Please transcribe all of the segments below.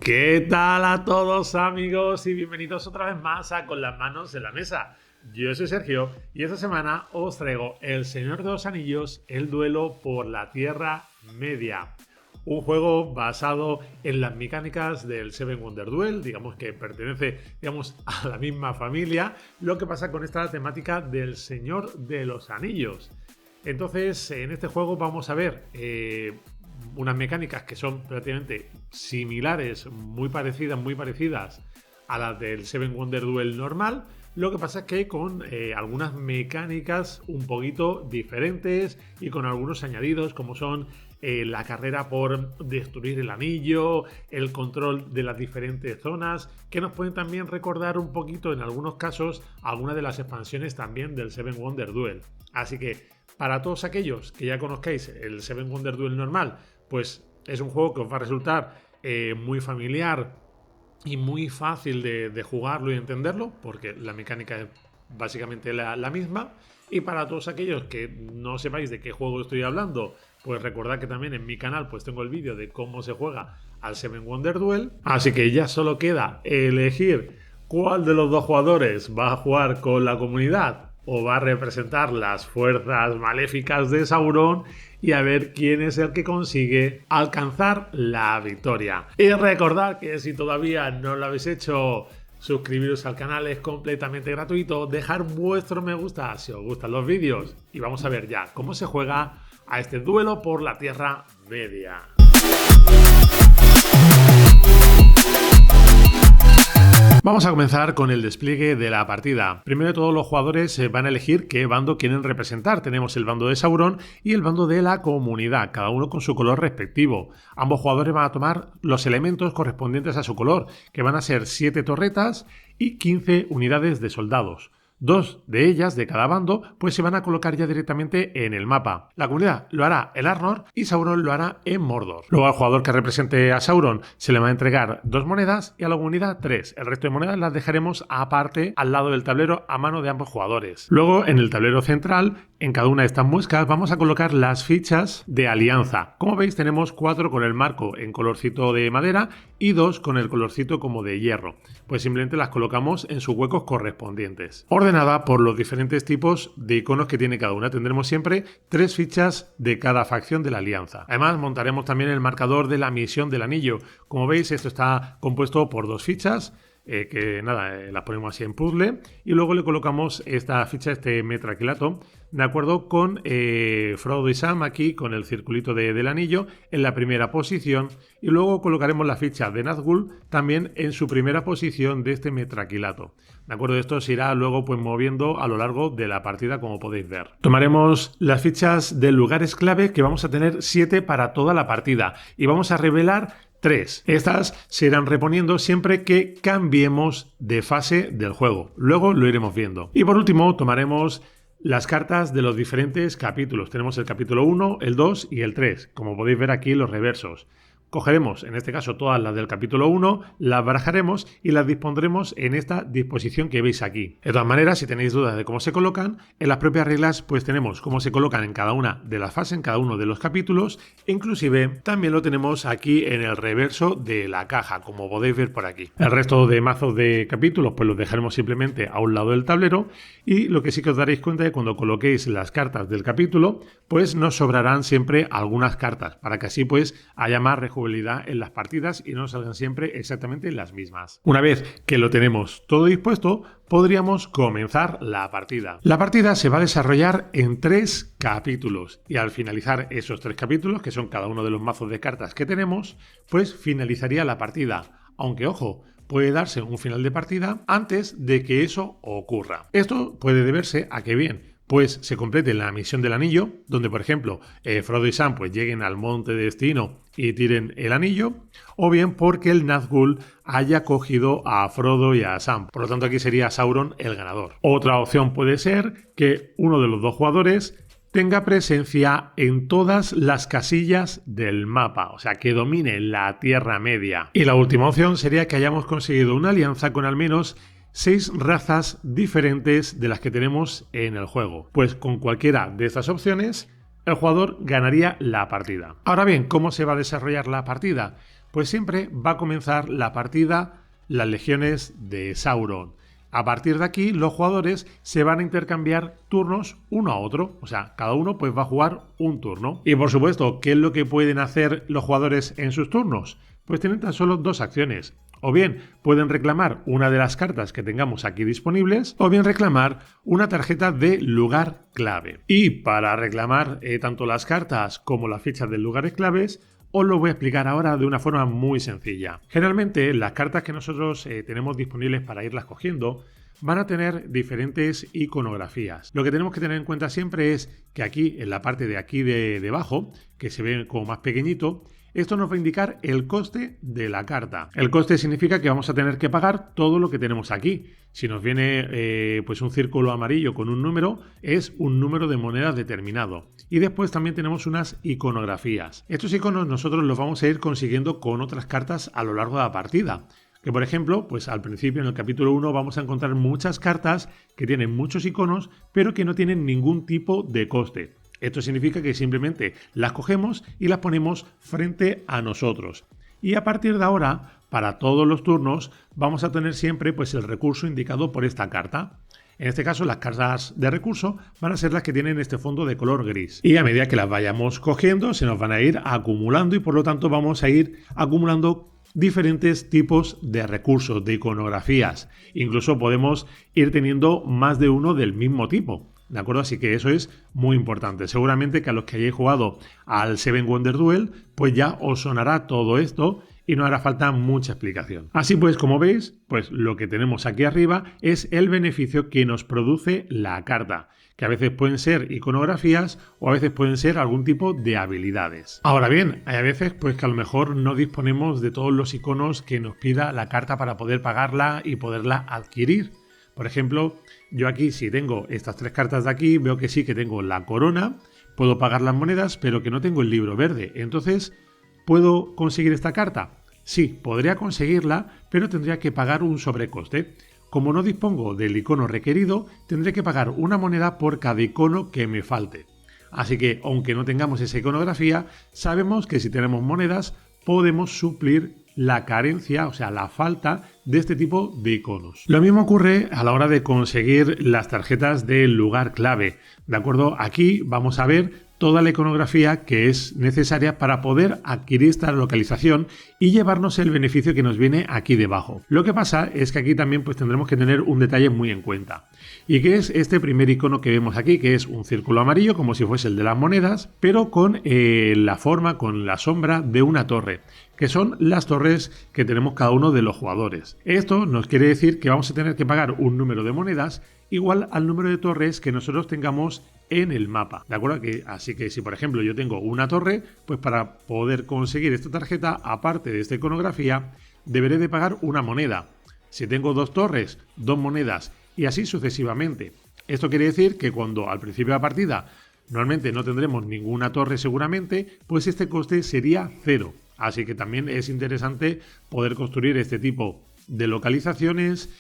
¿Qué tal a todos, amigos? Y bienvenidos otra vez más a Con las manos en la mesa. Yo soy Sergio y esta semana os traigo El Señor de los Anillos, el duelo por la Tierra Media. Un juego basado en las mecánicas del Seven Wonder Duel, digamos que pertenece a la misma familia, lo que pasa con esta temática del Señor de los Anillos. Entonces, en este juego vamos a ver unas mecánicas que son prácticamente similares, muy parecidas a las del Seven Wonder Duel normal. Lo que pasa es que con algunas mecánicas un poquito diferentes y con algunos añadidos, como son la carrera por destruir el anillo, el control de las diferentes zonas, que nos pueden también recordar un poquito en algunos casos algunas de las expansiones también del Seven Wonder Duel. Así que para todos aquellos que ya conozcáis el Seven Wonder Duel normal, pues es un juego que os va a resultar muy familiar y muy fácil de jugarlo y entenderlo, porque la mecánica es básicamente la misma. Y para todos aquellos que no sepáis de qué juego estoy hablando, pues recordad que también en mi canal pues tengo el vídeo de cómo se juega al Seven Wonder Duel. Así que ya solo queda elegir cuál de los dos jugadores va a jugar con la comunidad o va a representar las fuerzas maléficas de Sauron y a ver quién es el que consigue alcanzar la victoria. Y recordad que si todavía no lo habéis hecho, suscribiros al canal, es completamente gratuito, dejar vuestro me gusta si os gustan los vídeos y vamos a ver ya cómo se juega a este duelo por la Tierra Media. Vamos a comenzar con el despliegue de la partida. Primero de todo, los jugadores van a elegir qué bando quieren representar. Tenemos el bando de Sauron y el bando de la comunidad, cada uno con su color respectivo. Ambos jugadores van a tomar los elementos correspondientes a su color, que van a ser 7 torretas y 15 unidades de soldados. 2 de ellas, de cada bando, pues se van a colocar ya directamente en el mapa. La comunidad lo hará en Arnor y Sauron lo hará en Mordor. Luego al jugador que represente a Sauron se le va a entregar 2 monedas y a la comunidad 3. El resto de monedas las dejaremos aparte al lado del tablero a mano de ambos jugadores. Luego en el tablero central, en cada una de estas muescas, vamos a colocar las fichas de alianza. Como veis, tenemos 4 con el marco en colorcito de madera y 2 con el colorcito como de hierro. Pues simplemente las colocamos en sus huecos correspondientes. Ordenada por los diferentes tipos de iconos que tiene cada una. Tendremos siempre 3 fichas de cada facción de la alianza. Además, montaremos también el marcador de la misión del anillo. Como veis, esto está compuesto por 2 fichas. Las ponemos así en puzzle y luego le colocamos esta ficha, este metraquilato, de acuerdo con Frodo y Sam aquí con el circulito del anillo en la primera posición, y luego colocaremos la ficha de Nazgûl también en su primera posición de este metraquilato. De acuerdo, esto se irá luego pues moviendo a lo largo de la partida, como podéis ver. Tomaremos las fichas de lugares clave, que vamos a tener 7 para toda la partida, y vamos a revelar 3. Estas se irán reponiendo siempre que cambiemos de fase del juego. Luego lo iremos viendo. Y por último tomaremos las cartas de los diferentes capítulos. Tenemos el capítulo 1, el 2 y el 3. Como podéis ver aquí los reversos. Cogeremos, en este caso, todas las del capítulo 1, las barajaremos y las dispondremos en esta disposición que veis aquí. De todas maneras, si tenéis dudas de cómo se colocan, en las propias reglas pues tenemos cómo se colocan en cada una de las fases, en cada uno de los capítulos. Inclusive también lo tenemos aquí en el reverso de la caja, como podéis ver por aquí. El resto de mazos de capítulos pues los dejaremos simplemente a un lado del tablero, y lo que sí que os daréis cuenta es que cuando coloquéis las cartas del capítulo, pues nos sobrarán siempre algunas cartas, para que así pues haya más en las partidas y no salgan siempre exactamente las mismas. Una vez que lo tenemos todo dispuesto, podríamos comenzar la partida. La partida se va a desarrollar en 3 capítulos, y al finalizar esos 3 capítulos, que son cada uno de los mazos de cartas que tenemos, pues finalizaría la partida. Aunque ojo, puede darse un final de partida antes de que eso ocurra. Esto puede deberse a que bien pues se complete la misión del anillo, donde por ejemplo Frodo y Sam pues lleguen al monte de destino y tiren el anillo, o bien porque el Nazgûl haya cogido a Frodo y a Sam. Por lo tanto, aquí sería Sauron el ganador. Otra opción puede ser que uno de los dos jugadores tenga presencia en todas las casillas del mapa, o sea, que domine la Tierra Media. Y la última opción sería que hayamos conseguido una alianza con al menos 6 razas diferentes de las que tenemos en el juego. Pues con cualquiera de estas opciones, el jugador ganaría la partida. Ahora bien, ¿cómo se va a desarrollar la partida? Pues siempre va a comenzar la partida las legiones de Sauron. A partir de aquí, los jugadores se van a intercambiar turnos uno a otro. O sea, cada uno pues va a jugar un turno. Y por supuesto, ¿qué es lo que pueden hacer los jugadores en sus turnos? Pues tienen tan solo dos acciones. O bien pueden reclamar una de las cartas que tengamos aquí disponibles, o bien reclamar una tarjeta de lugar clave. Y para reclamar tanto las cartas como las fichas de lugares claves, os lo voy a explicar ahora de una forma muy sencilla. Generalmente las cartas que nosotros tenemos disponibles para irlas cogiendo van a tener diferentes iconografías. Lo que tenemos que tener en cuenta siempre es que aquí, en la parte de aquí de debajo, que se ve como más pequeñito, esto nos va a indicar el coste de la carta. El coste significa que vamos a tener que pagar todo lo que tenemos aquí. Si nos viene pues un círculo amarillo con un número, es un número de monedas determinado. Y después también tenemos unas iconografías. Estos iconos nosotros los vamos a ir consiguiendo con otras cartas a lo largo de la partida. Que por ejemplo, pues al principio en el capítulo 1 vamos a encontrar muchas cartas que tienen muchos iconos, pero que no tienen ningún tipo de coste. Esto significa que simplemente las cogemos y las ponemos frente a nosotros. Y a partir de ahora, para todos los turnos, vamos a tener siempre pues, el recurso indicado por esta carta. En este caso, las cartas de recurso van a ser las que tienen este fondo de color gris. Y a medida que las vayamos cogiendo, se nos van a ir acumulando y por lo tanto vamos a ir acumulando diferentes tipos de recursos, de iconografías. Incluso podemos ir teniendo más de uno del mismo tipo. ¿De acuerdo? Así que eso es muy importante. Seguramente que a los que hayáis jugado al Seven Wonder Duel, pues ya os sonará todo esto y no hará falta mucha explicación. Así pues, como veis, pues lo que tenemos aquí arriba es el beneficio que nos produce la carta, que a veces pueden ser iconografías o a veces pueden ser algún tipo de habilidades. Ahora bien, hay a veces pues que a lo mejor no disponemos de todos los iconos que nos pida la carta para poder pagarla y poderla adquirir. Por ejemplo, yo aquí si tengo estas tres cartas de aquí, veo que sí que tengo la corona, puedo pagar las monedas, pero que no tengo el libro verde. Entonces, ¿puedo conseguir esta carta? Sí, podría conseguirla, pero tendría que pagar un sobrecoste. Como no dispongo del icono requerido, tendré que pagar una moneda por cada icono que me falte. Así que, aunque no tengamos esa iconografía, sabemos que si tenemos monedas, podemos suplir la carencia, o sea, la falta de este tipo de iconos. Lo mismo ocurre a la hora de conseguir las tarjetas del lugar clave. ¿De acuerdo? Aquí vamos a ver toda la iconografía que es necesaria para poder adquirir esta localización y llevarnos el beneficio que nos viene aquí debajo. Lo que pasa es que aquí también pues tendremos que tener un detalle muy en cuenta. Y que es este primer icono que vemos aquí, que es un círculo amarillo, como si fuese el de las monedas, pero con la forma, con la sombra de una torre, que son las torres que tenemos cada uno de los jugadores. Esto nos quiere decir que vamos a tener que pagar un número de monedas igual al número de torres que nosotros tengamos en el mapa, ¿de acuerdo? Así que si por ejemplo yo tengo una torre, pues para poder conseguir esta tarjeta, aparte de esta iconografía, deberé de pagar una moneda. Si tengo dos torres, dos monedas y así sucesivamente. Esto quiere decir que cuando al principio de la partida normalmente no tendremos ninguna torre seguramente, pues este coste sería 0. Así que también es interesante poder construir este tipo de localizaciones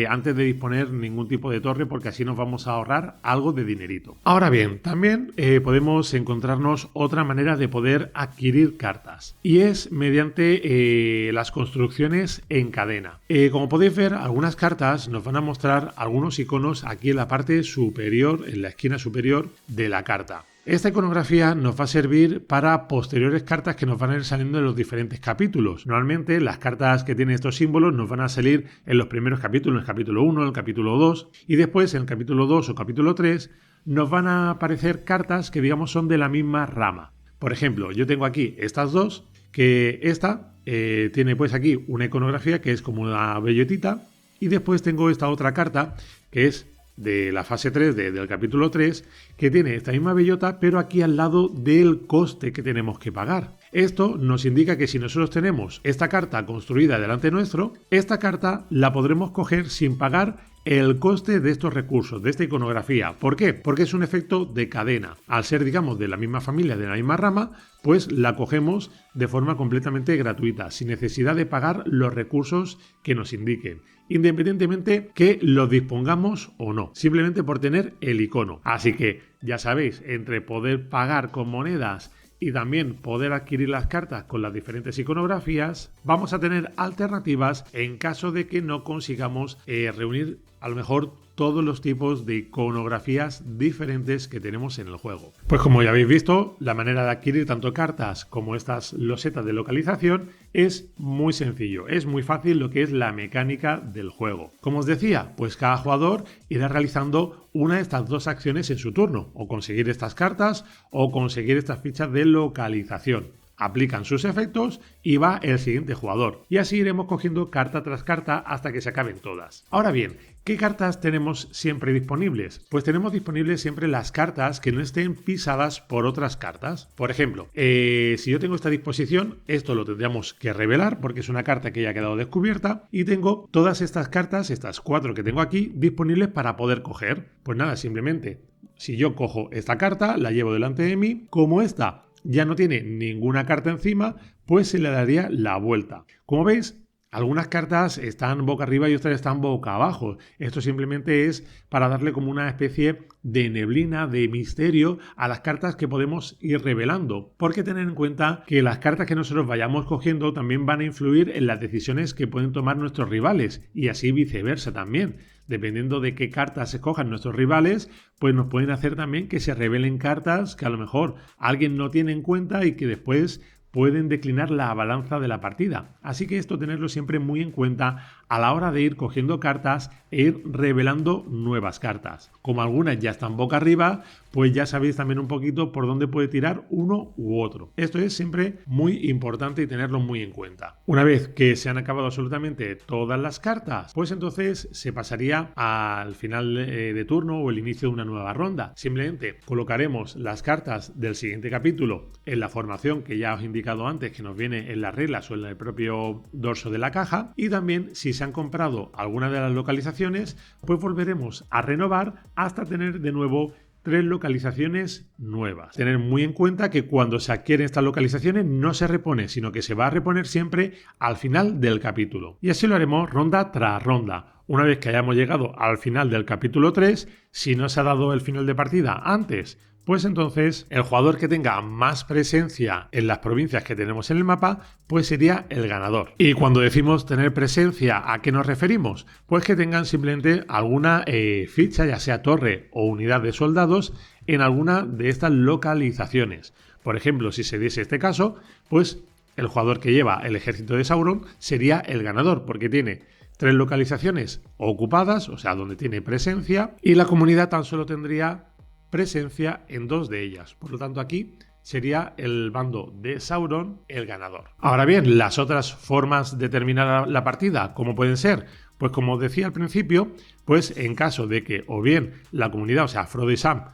antes de disponer ningún tipo de torre, porque así nos vamos a ahorrar algo de dinerito. Ahora bien, también podemos encontrarnos otra manera de poder adquirir cartas y es mediante las construcciones en cadena. Como podéis ver, algunas cartas nos van a mostrar algunos iconos aquí en la parte superior, en la esquina superior de la carta. Esta iconografía nos va a servir para posteriores cartas que nos van a ir saliendo en los diferentes capítulos. Normalmente las cartas que tienen estos símbolos nos van a salir en los primeros capítulos, en el capítulo 1, en el capítulo 2 y después en el capítulo 2 o capítulo 3 nos van a aparecer cartas que digamos son de la misma rama. Por ejemplo, yo tengo aquí estas dos, que esta tiene pues aquí una iconografía que es como una bellotita y después tengo esta otra carta que es de la fase 3 del capítulo 3 que tiene esta misma bellota pero aquí al lado del coste que tenemos que pagar. Esto nos indica que si nosotros tenemos esta carta construida delante nuestro, esta carta la podremos coger sin pagar el coste de estos recursos, de esta iconografía. ¿Por qué? Porque es un efecto de cadena. Al ser, digamos, de la misma familia, de la misma rama, pues la cogemos de forma completamente gratuita, sin necesidad de pagar los recursos que nos indiquen, independientemente que los dispongamos o no, simplemente por tener el icono. Así que, ya sabéis, entre poder pagar con monedas y también poder adquirir las cartas con las diferentes iconografías, vamos a tener alternativas en caso de que no consigamos reunir a lo mejor todos los tipos de iconografías diferentes que tenemos en el juego. Pues como ya habéis visto, la manera de adquirir tanto cartas como estas losetas de localización es muy sencillo, es muy fácil lo que es la mecánica del juego. Como os decía, pues cada jugador irá realizando una de estas dos acciones en su turno, o conseguir estas cartas o conseguir estas fichas de localización. Aplican sus efectos y va el siguiente jugador. Y así iremos cogiendo carta tras carta hasta que se acaben todas. Ahora bien, ¿qué cartas tenemos siempre disponibles? Pues tenemos disponibles siempre las cartas que no estén pisadas por otras cartas. Por ejemplo, si yo tengo esta disposición, esto lo tendríamos que revelar porque es una carta que ya ha quedado descubierta. Y tengo todas estas cartas, estas 4 que tengo aquí, disponibles para poder coger. Pues nada, simplemente, si yo cojo esta carta, la llevo delante de mí, como esta ya no tiene ninguna carta encima, pues se le daría la vuelta. Como veis, algunas cartas están boca arriba y otras están boca abajo. Esto simplemente es para darle como una especie de neblina, de misterio a las cartas que podemos ir revelando. Porque tener en cuenta que las cartas que nosotros vayamos cogiendo también van a influir en las decisiones que pueden tomar nuestros rivales y así viceversa también. Dependiendo de qué cartas escojan nuestros rivales, pues nos pueden hacer también que se revelen cartas que a lo mejor alguien no tiene en cuenta y que después pueden declinar la balanza de la partida. Así que esto tenerlo siempre muy en cuenta a la hora de ir cogiendo cartas e ir revelando nuevas cartas. Como algunas ya están boca arriba, pues ya sabéis también un poquito por dónde puede tirar uno u otro. Esto es siempre muy importante y tenerlo muy en cuenta. Una vez que se han acabado absolutamente todas las cartas, pues entonces se pasaría al final de turno o el inicio de una nueva ronda. Simplemente colocaremos las cartas del siguiente capítulo en la formación que ya os he indicado antes, que nos viene en las reglas o en el propio dorso de la caja, y también si se han comprado alguna de las localizaciones, pues volveremos a renovar hasta tener de nuevo 3 localizaciones nuevas. Tener muy en cuenta que cuando se adquieren estas localizaciones no se repone, sino que se va a reponer siempre al final del capítulo. Y así lo haremos ronda tras ronda. Una vez que hayamos llegado al final del capítulo 3, si no se ha dado el final de partida antes, pues entonces el jugador que tenga más presencia en las provincias que tenemos en el mapa, pues sería el ganador. Y cuando decimos tener presencia, ¿a qué nos referimos? Pues que tengan simplemente alguna ficha, ya sea torre o unidad de soldados, en alguna de estas localizaciones. Por ejemplo, si se diese este caso, pues el jugador que lleva el ejército de Sauron sería el ganador, porque tiene 3 localizaciones ocupadas, o sea, donde tiene presencia, y la comunidad tan solo tendría presencia en 2 de ellas. Por lo tanto, aquí sería el bando de Sauron el ganador. Ahora bien, las otras formas de terminar la partida, ¿cómo pueden ser? Pues como os decía al principio, pues en caso de que o bien la comunidad, o sea, Frodo y Sam,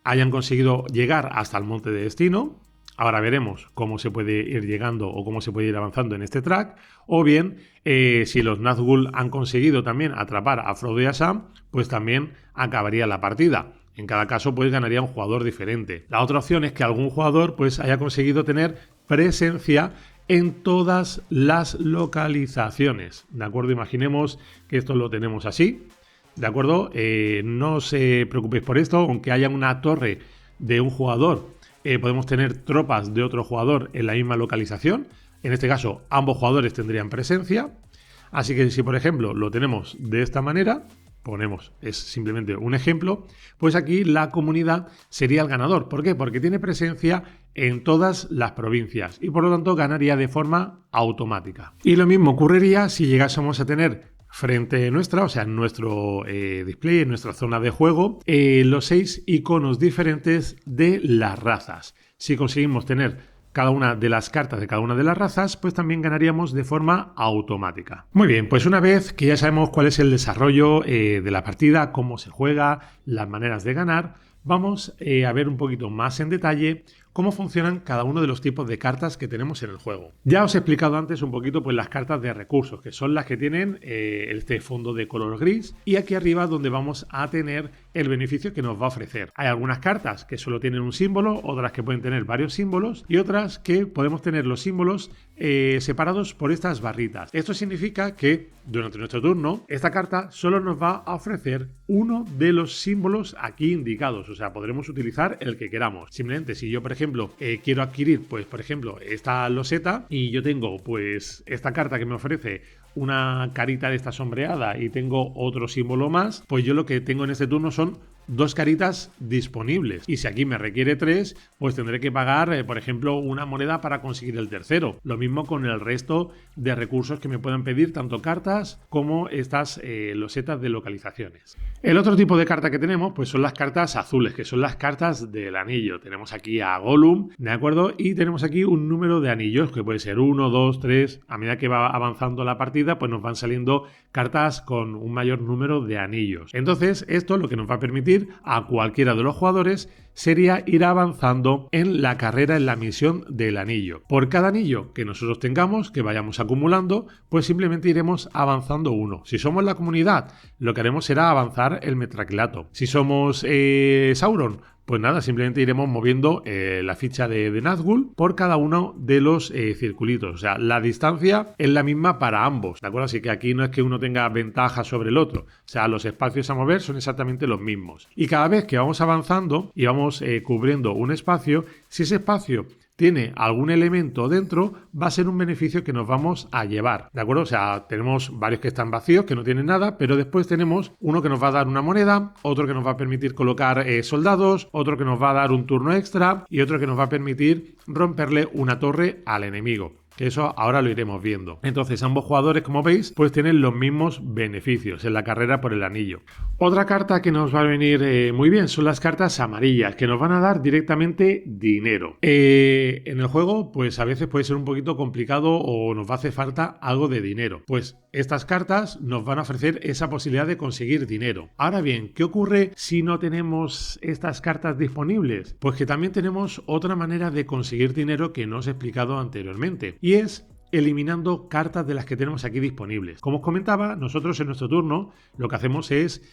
hayan conseguido llegar hasta el monte de destino, ahora veremos cómo se puede ir llegando o cómo se puede ir avanzando en este track, o bien si los Nazgûl han conseguido también atrapar a Frodo y a Sam, pues también acabaría la partida. En cada caso, pues ganaría un jugador diferente. La otra opción es que algún jugador pues haya conseguido tener presencia en todas las localizaciones. ¿De acuerdo? Imaginemos que esto lo tenemos así. ¿De acuerdo? No os preocupéis por esto, aunque haya una torre de un jugador, podemos tener tropas de otro jugador en la misma localización. En este caso, ambos jugadores tendrían presencia. Así que si, por ejemplo, lo tenemos de esta manera, ponemos, es simplemente un ejemplo, pues aquí la comunidad sería el ganador. ¿Por qué? Porque tiene presencia en todas las provincias y por lo tanto ganaría de forma automática. Y lo mismo ocurriría si llegásemos a tener frente nuestra, o sea, en nuestro display, en nuestra zona de juego, los 6 iconos diferentes de las razas. Si conseguimos tener cada una de las cartas de cada una de las razas, pues también ganaríamos de forma automática. Muy bien, pues una vez que ya sabemos cuál es el desarrollo de la partida, cómo se juega, las maneras de ganar, vamos a ver un poquito más en detalle cómo funcionan cada uno de los tipos de cartas que tenemos en el juego. Ya os he explicado antes un poquito pues las cartas de recursos, que son las que tienen este fondo de color gris, y aquí arriba donde vamos a tener el beneficio que nos va a ofrecer. Hay algunas cartas que solo tienen un símbolo, otras que pueden tener varios símbolos y otras que podemos tener los símbolos separados por estas barritas. Esto significa que durante nuestro turno esta carta solo nos va a ofrecer uno de los símbolos aquí indicados, o sea, podremos utilizar el que queramos. Simplemente si yo, por ejemplo, ejemplo, quiero adquirir, pues por ejemplo, esta loseta y yo tengo pues esta carta que me ofrece una carita de esta sombreada y tengo otro símbolo más, pues yo lo que tengo en este turno son 2 caritas disponibles. Y si aquí me requiere 3, pues tendré que pagar, por ejemplo, una moneda para conseguir el tercero. Lo mismo con el resto de recursos que me puedan pedir, tanto cartas como estas losetas de localizaciones. El otro tipo de carta que tenemos, pues son las cartas azules, que son las cartas del anillo. Tenemos aquí a Gollum, ¿de acuerdo? Y tenemos aquí un número de anillos, que puede ser 1, 2, 3. A medida que va avanzando la partida, pues nos van saliendo cartas con un mayor número de anillos. Entonces, esto lo que nos va a permitir a cualquiera de los jugadores sería ir avanzando en la carrera, en la misión del anillo. Por cada anillo que nosotros tengamos, que vayamos acumulando, pues simplemente iremos avanzando uno. Si somos la comunidad, lo que haremos será avanzar el metraclato. Si somos Sauron, pues nada, simplemente iremos moviendo la ficha de Nazgûl por cada uno de los circulitos. O sea, la distancia es la misma para ambos, ¿de acuerdo? Así que aquí no es que uno tenga ventaja sobre el otro. O sea, los espacios a mover son exactamente los mismos. Y cada vez que vamos avanzando y vamos cubriendo un espacio, si ese espacio tiene algún elemento dentro, va a ser un beneficio que nos vamos a llevar, ¿de acuerdo? O sea, tenemos varios que están vacíos, que no tienen nada, pero después tenemos uno que nos va a dar una moneda, otro que nos va a permitir colocar soldados, otro que nos va a dar un turno extra y otro que nos va a permitir romperle una torre al enemigo. Que eso ahora lo iremos viendo. Entonces ambos jugadores, como veis, pues tienen los mismos beneficios en la carrera por el anillo. Otra carta que nos va a venir muy bien son las cartas amarillas, que nos van a dar directamente dinero. En el juego, pues a veces puede ser un poquito complicado o nos va a hacer falta algo de dinero. Pues estas cartas nos van a ofrecer esa posibilidad de conseguir dinero. Ahora bien, ¿qué ocurre si no tenemos estas cartas disponibles? Pues que también tenemos otra manera de conseguir dinero que no os he explicado anteriormente. Y es eliminando cartas de las que tenemos aquí disponibles. Como os comentaba, nosotros en nuestro turno lo que hacemos es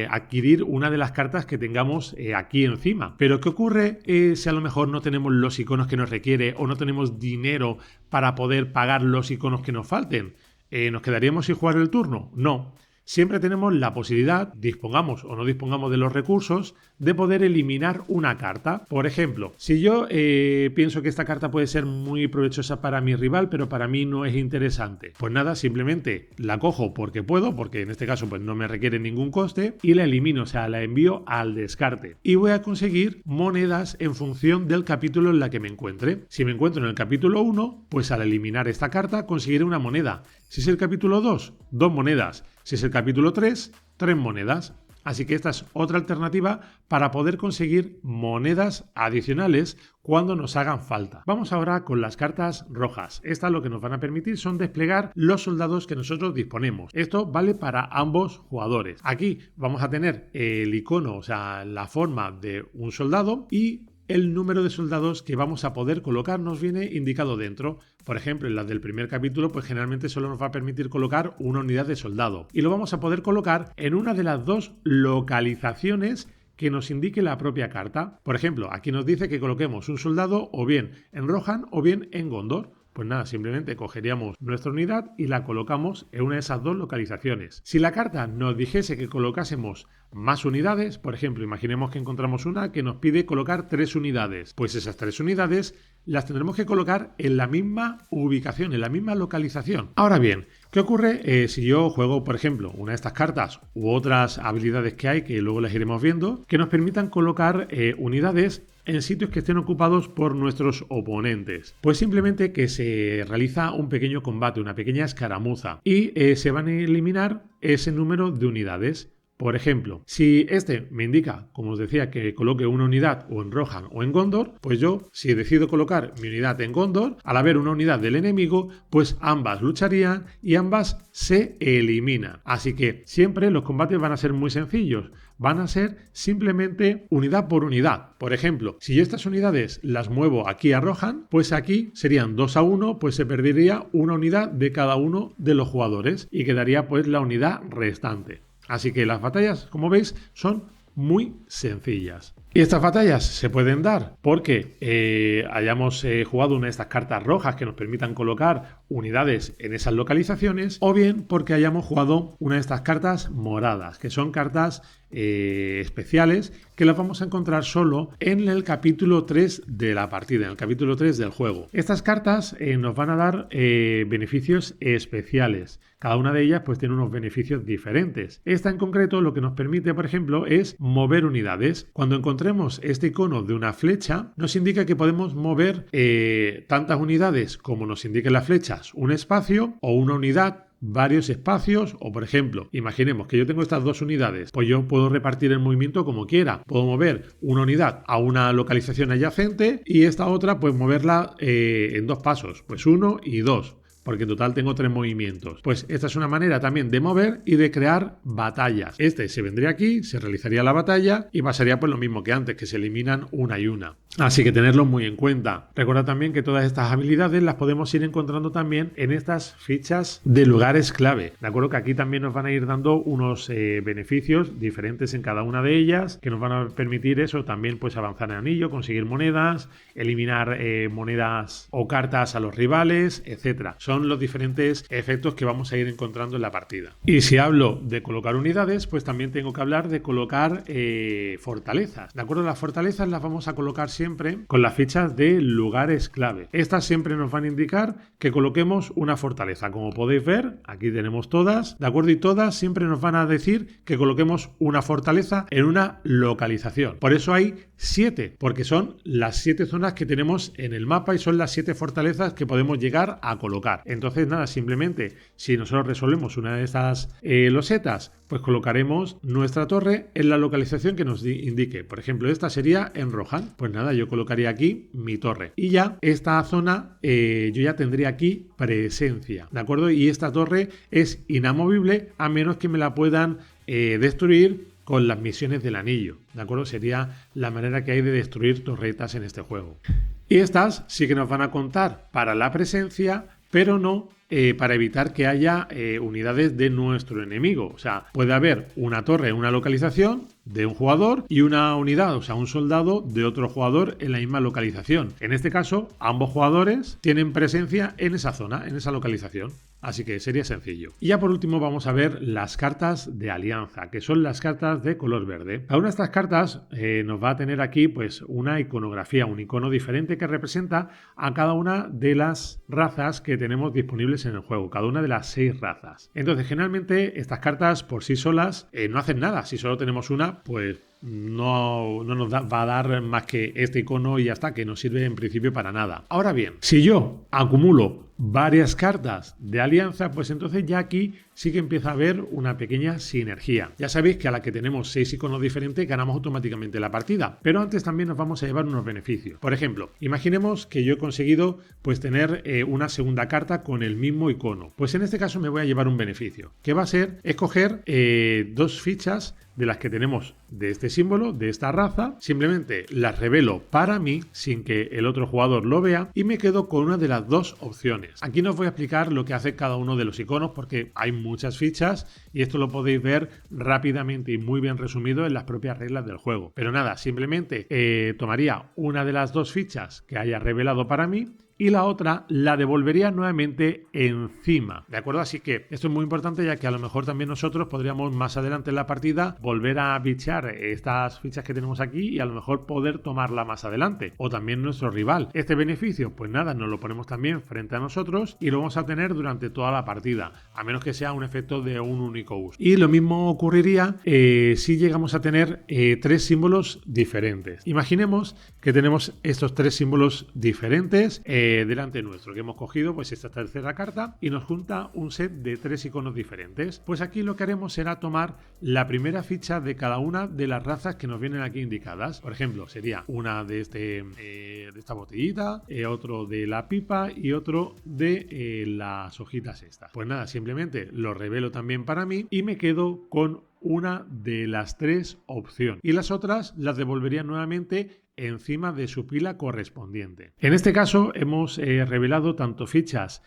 adquirir una de las cartas que tengamos aquí encima. Pero ¿qué ocurre si a lo mejor no tenemos los iconos que nos requiere o no tenemos dinero para poder pagar los iconos que nos falten? ¿Nos quedaríamos sin jugar el turno? No. Siempre tenemos la posibilidad, dispongamos o no dispongamos de los recursos, de poder eliminar una carta. Por ejemplo, si yo pienso que esta carta puede ser muy provechosa para mi rival, pero para mí no es interesante, pues nada, simplemente la cojo porque puedo, porque en este caso pues no me requiere ningún coste, y la elimino, o sea, la envío al descarte. Y voy a conseguir monedas en función del capítulo en la que me encuentre. Si me encuentro en el capítulo 1, pues al eliminar esta carta conseguiré una moneda. Si es el capítulo 2, 2 monedas. Si es el capítulo 3, 3 monedas. Así que esta es otra alternativa para poder conseguir monedas adicionales cuando nos hagan falta. Vamos ahora con las cartas rojas. Estas lo que nos van a permitir son desplegar los soldados que nosotros disponemos. Esto vale para ambos jugadores. Aquí vamos a tener el icono, o sea, la forma de un soldado y el número de soldados que vamos a poder colocar nos viene indicado dentro. Por ejemplo, en las del primer capítulo, pues generalmente solo nos va a permitir colocar una unidad de soldado. Y lo vamos a poder colocar en una de las 2 localizaciones que nos indique la propia carta. Por ejemplo, aquí nos dice que coloquemos un soldado o bien en Rohan o bien en Gondor. Pues nada, simplemente cogeríamos nuestra unidad y la colocamos en una de esas 2 localizaciones. Si la carta nos dijese que colocásemos más unidades, por ejemplo, imaginemos que encontramos una que nos pide colocar 3 unidades, pues esas 3 unidades las tendremos que colocar en la misma ubicación, en la misma localización. Ahora bien, ¿qué ocurre si yo juego, por ejemplo, una de estas cartas u otras habilidades que hay, que luego las iremos viendo, que nos permitan colocar unidades en sitios que estén ocupados por nuestros oponentes? Pues simplemente que se realiza un pequeño combate, una pequeña escaramuza y se van a eliminar ese número de unidades. Por ejemplo, si este me indica, como os decía, que coloque una unidad o en Rohan o en Gondor, pues yo, si decido colocar mi unidad en Gondor, al haber una unidad del enemigo, pues ambas lucharían y ambas se eliminan. Así que siempre los combates van a ser muy sencillos. Van a ser simplemente unidad por unidad. Por ejemplo, si yo estas unidades las muevo aquí a Rohan, pues aquí serían 2-1, pues se perdería una unidad de cada uno de los jugadores y quedaría pues la unidad restante. Así que las batallas, como veis, son muy sencillas. Y estas batallas se pueden dar porque hayamos jugado una de estas cartas rojas que nos permitan colocar unidades en esas localizaciones, o bien porque hayamos jugado una de estas cartas moradas, que son cartas especiales que las vamos a encontrar solo en el capítulo 3 de la partida, en el capítulo 3 del juego. Estas cartas nos van a dar beneficios especiales. Cada una de ellas pues tiene unos beneficios diferentes. Esta en concreto lo que nos permite, por ejemplo, es mover unidades. Cuando encontremos este icono de una flecha, nos indica que podemos mover tantas unidades como nos indiquen las flechas, un espacio o una unidad, varios espacios, o por ejemplo, imaginemos que yo tengo estas dos unidades, pues yo puedo repartir el movimiento como quiera. Puedo mover una unidad a una localización adyacente y esta otra pues moverla en dos pasos, pues 1 y 2. Porque en total tengo 3 movimientos. Pues esta es una manera también de mover y de crear batallas. Este se vendría aquí, se realizaría la batalla y pasaría pues lo mismo que antes, que se eliminan una y una. Así que tenerlo muy en cuenta. Recuerda también que todas estas habilidades las podemos ir encontrando también en estas fichas de lugares clave. De acuerdo que aquí también nos van a ir dando unos beneficios diferentes en cada una de ellas, que nos van a permitir eso también, pues avanzar en anillo, conseguir monedas, eliminar monedas o cartas a los rivales, etcétera. Son los diferentes efectos que vamos a ir encontrando en la partida. Y si hablo de colocar unidades, pues también tengo que hablar de colocar fortalezas. ¿De acuerdo? Las fortalezas las vamos a colocar siempre con las fichas de lugares clave. Estas siempre nos van a indicar que coloquemos una fortaleza. Como podéis ver, aquí tenemos todas, ¿de acuerdo? Y todas siempre nos van a decir que coloquemos una fortaleza en una localización. Por eso hay 7, porque son las 7 zonas que tenemos en el mapa y son las 7 fortalezas que podemos llegar a colocar. Entonces nada, simplemente si nosotros resolvemos una de estas losetas, pues colocaremos nuestra torre en la localización que nos indique. Por ejemplo, esta sería en Rohan. Pues nada, yo colocaría aquí mi torre. Y ya esta zona, yo ya tendría aquí presencia, ¿de acuerdo? Y esta torre es inamovible a menos que me la puedan destruir con las misiones del anillo, ¿de acuerdo? Sería la manera que hay de destruir torretas en este juego. Y estas sí que nos van a contar para la presencia, pero no para evitar que haya unidades de nuestro enemigo. O sea, puede haber una torre en una localización de un jugador y una unidad, o sea, un soldado de otro jugador en la misma localización. En este caso, ambos jugadores tienen presencia en esa zona, en esa localización. Así que sería sencillo. Y ya por último vamos a ver las cartas de alianza, que son las cartas de color verde. Cada una de estas cartas nos va a tener aquí pues una iconografía, un icono diferente que representa a cada una de las razas que tenemos disponibles en el juego, cada una de las 6 razas. Entonces generalmente estas cartas por sí solas no hacen nada. Si solo tenemos una, pues no nos va a dar más que este icono y ya está, que no sirve en principio para nada. Ahora bien, si yo acumulo varias cartas de alianza, pues entonces ya aquí sí que empieza a haber una pequeña sinergia. Ya sabéis que a la que tenemos 6 iconos diferentes ganamos automáticamente la partida, pero antes también nos vamos a llevar unos beneficios. Por ejemplo, imaginemos que yo he conseguido pues tener una segunda carta con el mismo icono. Pues en este caso me voy a llevar un beneficio, que va a ser escoger 2 fichas de las que tenemos de este símbolo, de esta raza. Simplemente las revelo para mí sin que el otro jugador lo vea y me quedo con una de las 2 opciones. Aquí no os voy a explicar lo que hace cada uno de los iconos porque hay muchas fichas y esto lo podéis ver rápidamente y muy bien resumido en las propias reglas del juego. Pero nada, simplemente tomaría una de las 2 fichas que haya revelado para mí y la otra la devolvería nuevamente encima, ¿de acuerdo? Así que esto es muy importante, ya que a lo mejor también nosotros podríamos más adelante en la partida volver a bichear estas fichas que tenemos aquí y a lo mejor poder tomarla más adelante, o también nuestro rival. Este beneficio, pues nada, nos lo ponemos también frente a nosotros y lo vamos a tener durante toda la partida, a menos que sea un efecto de un único uso. Y lo mismo ocurriría si llegamos a tener 3 símbolos diferentes. Imaginemos que tenemos estos 3 símbolos diferentes delante nuestro, que hemos cogido pues esta tercera carta y nos junta un set de 3 iconos diferentes. Pues aquí lo que haremos será tomar la primera ficha de cada una de las razas que nos vienen aquí indicadas. Por ejemplo, sería una de esta botellita, otro de la pipa y otro de las hojitas estas. Pues nada, simplemente lo revelo también para mí y me quedo con una de las 3 opciones y las otras las devolvería nuevamente encima de su pila correspondiente. En este caso hemos revelado tanto fichas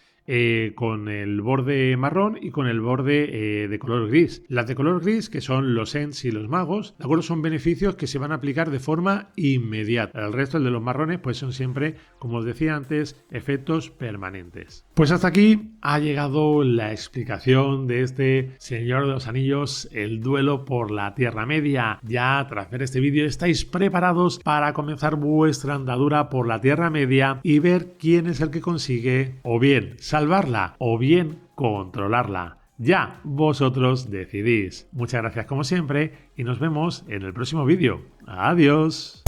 con el borde marrón y con el borde de color gris. Las de color gris, que son los Ents y los magos, ¿de acuerdo? Son beneficios que se van a aplicar de forma inmediata. El resto, el de los marrones, pues son siempre, como os decía antes, efectos permanentes. Pues hasta aquí ha llegado la explicación de este Señor de los Anillos, el duelo por la Tierra Media. Ya tras ver este vídeo estáis preparados para comenzar vuestra andadura por la Tierra Media y ver quién es el que consigue o bien salvarla o bien controlarla. Ya vosotros decidís. Muchas gracias como siempre y nos vemos en el próximo vídeo. Adiós.